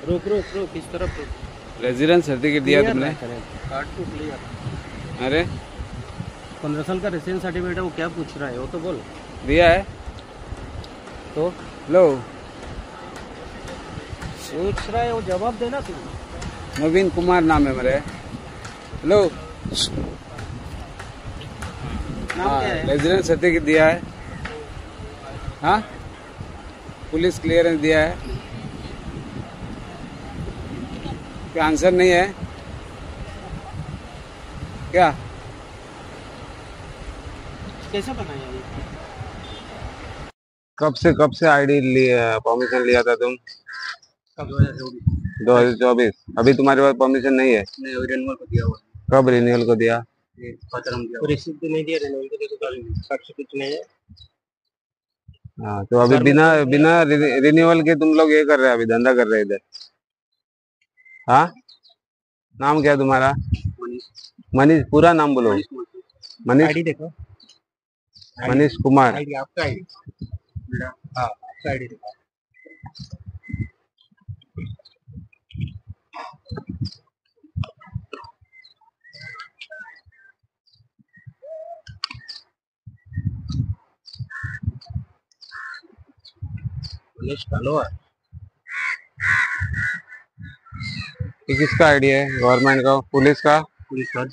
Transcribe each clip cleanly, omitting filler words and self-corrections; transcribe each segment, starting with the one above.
रुक रुक रुक, इस तरफ रुक। रेजिडेंस सर्टिफिकेट दिया तुमने? Card to clear. अरे 15 साल का रेसिडेंस सर्टिफिकेट है, वो क्या पूछ रहा है वो तो बोल। दिया है तो लो। पूछ रहा है वो जवाब देना तू। नवीन कुमार नाम है मेरे। लो नाम क्या है? रेजिडेंस सर्टिफिकेट दिया है। हाँ पुलिस क्लियरेंस दिया है। क्या आंसर नहीं है क्या? कैसे बनाया ये? कब से आईडी लिया, परमिशन लिया था तुम? कब 2024? 2024। अभी तुम्हारे पास परमिशन नहीं है? नहीं, रिन्यूअल को दिया हुआ कब रिन्यूअल को दिया? है, पत्र हम दिया। रिसिप्ट नहीं दिया रिन्यूअल को, देखो साक्ष्य कुछ नहीं है। हाँ तो अभी बिना बिना रिन्यूअल के तुम लोग ये कर रहे हैं, अभी धंधा कर रहे हैं इधर। हाँ नाम क्या है तुम्हारा? मनीष। मनीष, पूरा नाम बोलो। मनीष। आईडी देखो, मनीष कुमार। आईडी आपका आईडी। हाँ आपका आईडी देखो। मनीष कालोर। ये किसका आईडी है? गवर्नमेंट का? पुलिस का? पुलिस का।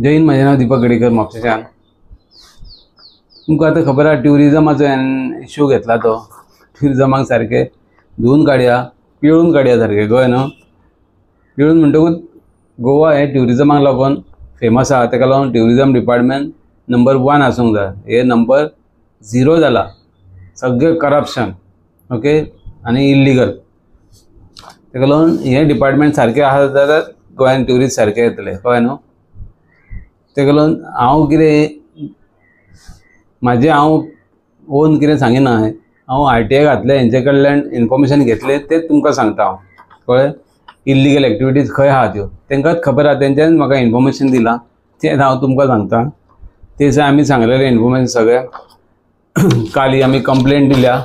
जय हिंद, माझे नाव दीपक गडेकर म्हापशेच्यान। तुमकां आतां खबर आहा ट्युरिजमाचो इश्यू घेतला तो। ट्युरिजमाक सारके धुवन काडया, पिळून काडया सारके गोंय न्हू। पिळून म्हणटकूच गोवा हे ट्युरिजमाक लागून फेमस आहा, ताका लागून ट्युरिजम डिपार्टमेंट नंबर 1 आसूंक जाय। हे नंबर 0 जाला। सगळे करप्शन ओके आनी इल्लिगल। ताका लागून हे डिपार्टमेंट सारके आहा जाल्यार गोंयान ट्युरिस्ट सारके येतले, कळ्ळें न्हू। ताका लागून हांव कितें म्हाजें हांव ओन कितें सांगिना, हांव RTI घातलें, हेंचे कडल्यान इन्फॉर्मेशन घेतलें तें तुमकां सांगता हांव, कळ्ळें। इल्लिगल एक्टिविटीज खंय आहा त्यो तांकांच खबर आहा, तेंच्यान म्हाका इन्फॉर्मेशन दिलां तें हांव तुमकां सांगता। ते दिसा आमी सांगलेलें इन्फॉर्मेशन सगळ्यांक। काल आमी कंप्लेंट दिल्या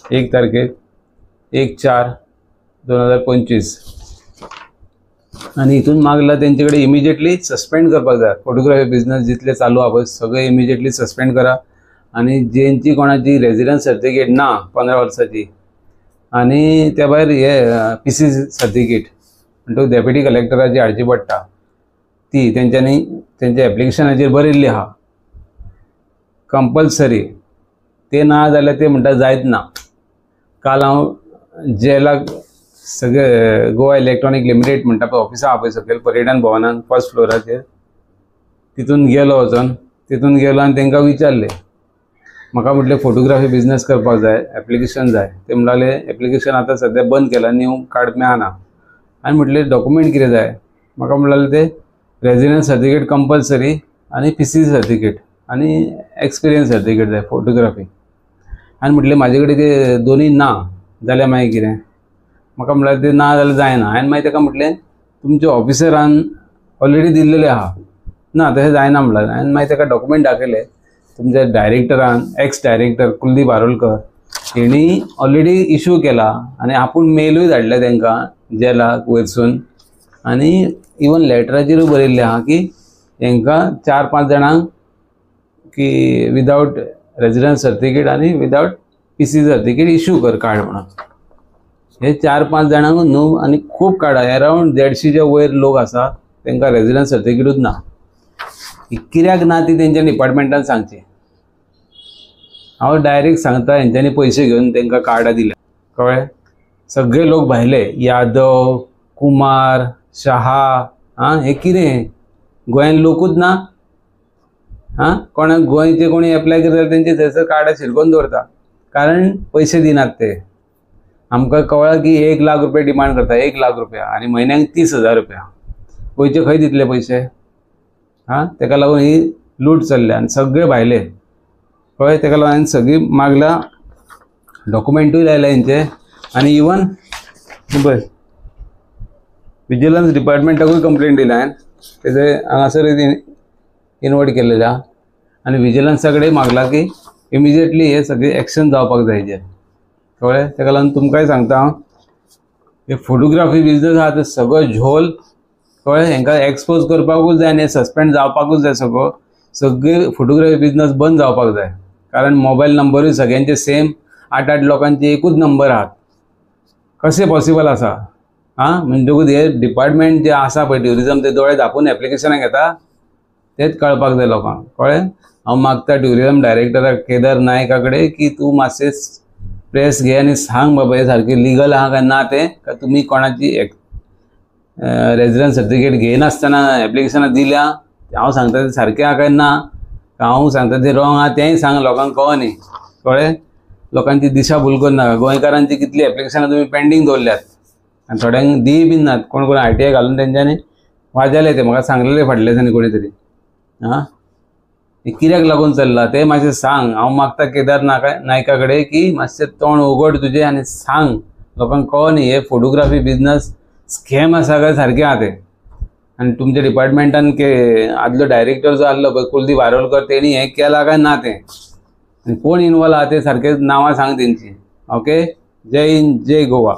1 तारखेक 1/4/2025 आनी हितून मागला तेंचे कडेन इमिजिएटली सस्पेंड करपाक जाय। फोटोग्राफी बिजनेस जितले चालू आहा पळय सगळे इमिजिएटली सस्पेंड करा। आनी जेंची कोणाची रेजिडेंस सर्टिफिकेट ना 15 वर्साची आनी त्या भायर हे PC सर्टिफिकेट म्हणटकूच डेप्युटी कलेक्टराची हाडची पडटा ती। तेंच्यांनी तेंच्या एप्लिकेशनाचेर बरयल्ली आहा कंपल्सरी। ते ना जाल्यार ते म्हणटा जायत ना। काल हांव जेलाक सगळे गोवा इलेक्ट्रॉनिक लिमिटेड म्हणटा पळय ऑफिसां आहा पळय सकयल पर्यटन भवनान 1st फ्लोराचेर, तितून गेलो वचोन। तितून गेलो आनी तांकां विचारलें, म्हाका म्हटलें फोटोग्राफी बिजनेस करपाक जाय, एप्लिकेशन जाय। ते म्हणटाले एप्लिकेशन आतां सद्या बंद केला, न्यू कार्ड मेळना। आनी म्हटलें डॉक्युमेंट कितें जाय? म्हाका म्हणलें ते रेजिडेंस सर्टिफिकेट कंपल्सरी आनी PC सर्टिफिकेट आनी एक्सपिरियन्स सर्टिफिकेट जाय फोटोग्राफी। आनी म्हटलें म्हाजे कडेन ते दोनूय ना जाल्यार मागीर कितें? म्हाका म्हणलें ते ना जाल्यार जायना। हांवें मागीर ताका म्हटलें तुमच्या ऑफिसरान ऑलरेडी दिल्लेलें आहा, ना तशें जायना म्हणलें। हांवें मागीर ताका डॉक्युमेंट दाखयले। तुमच्या डायरेक्टरान एक्स डायरेक्टर कुलदीप आरोलकर हेणी ऑलरेडी इश्यू केला आनी आपूण मेलूय धाडले तांकां जेलाक वयरसून। आनी इवन लेटराचेरूय बरयल्लें आहा की हांकां 4-5 जाणांक की विदावट रेजिडेंस सर्टिफिकेट आनी विदावट PC सर्टिफिकेट इश्यू कर कार्ड म्हणून। हे 4-5 जाणांक न्हू आनी खूब कार्डां, अरावंड 150च्या वयर लोक आसा तांकां रेजिडेंस सर्टिफिकेटूच ना। कित्याक ना ती तेंच्या डिपार्टमेंटान सांगची। हांव डायरेक्ट सांगता हेंच्यांनी पयशे घेवन तांकां कार्डां दिल्या, कळ्ळें। सगळे लोक भायले यादव, कुमार, शहा, हे कितें गोंयान लोकूच ना? कोणाक गोंयचे कोणी एप्लाय करता तेंचे थंयसर कार्डां शिरकोवन दवरता, कारण पयशे दिनात ते। आमकां कळ्ळा की 1 लाख रुपया डिमांड करता, 1 लाख रुपया आनी म्हयन्याक 30,000 रुपया। गोंयचे खंय दितले पयशे? ताका लागून ही लूट चल्ल्या आनी सगळे भायले, कळ्ळें। ताका लागून हांवें सगळीं मागला डॉक्युमेंटूय लायला हेंचे आनी इवन बस विजिलन्स डिपार्टमेंटाकूय कंप्लेंट दिला हांवें तेजे हांगासर इनवर्ट केलेले आहा आनी विजिलन्सा कडेन मागला की इमिजिएटली हे सगळे एक्शन जावपाक जाय हेजेर कळ्ळें. तेका लागून तुमकांय सांगता हांव हे फोटोग्राफी बिजनस आहा ते सगळो झोल कळ्ळें हेंकां एक्सपोज करपाकूच जाय आनी सस्पेंड जावपाकूच जाय. सगळे फोटोग्राफी बिजनस बंद जावपाक जाय कारण मोबायल नंबरूय सगळ्यांचे सेम 8-8 लोकांचे एकूच नंबर आहात. कशें पॉसिबल आसा म्हणटकूच हे डिपार्टमेंट जे आसा पळय ट्युरिजम ते दोळे धापून एप्लिकेशनां घेता तेच कळपाक जाय लोकांक कळ्ळें. हांव मागता ट्युरिजम डायरेक्टराक केदार नायका कडेन की तूं मातशें प्रेस घे आनी सांग बाबा हे सारकें लिगल आहा काय ना तें काय तुमी कोणाची रेजिडन्स सर्टिफिकेट घेयनासतना एप्लिकेशनां दिल्या हांव सांगता तें सारकें आहा काय ना हांव सांगता तें रॉंग आहा तेंय सांग लोकांक कळनी कळ्ळें. लोकांची दिशाभूल करनाका. गोंयकारांची कितली एप्लिकेशनां तुमी पेंडींग दवरल्यात आनी थोड्यांक दी बीन नात. कोण कोण ITI घालून तेंच्यांनी वाजले ते म्हाका सांगलेले फाटल्या दिसांनी कोणी तरी कित्याक लागून चल्ला तें मातशें सांग. हांव मागता केदार नायका कडेन की मातशें तोंड उगड तुजें आनी सांग लोकांक कळनी हे फोटोग्राफी बिजनस स्कॅम आसा काय सारकें आहा तें. आनी तुमच्या डिपार्टमेंटान आदलो डायरेक्टर जो आसलो पळय कुलदीप आरोलकर तेणी हें केलां काय ना तें आनी कोण इनवॉल्व आहा ते सारकें नांवां सांग तेंची. ओके. जय हिंद जय गोवा.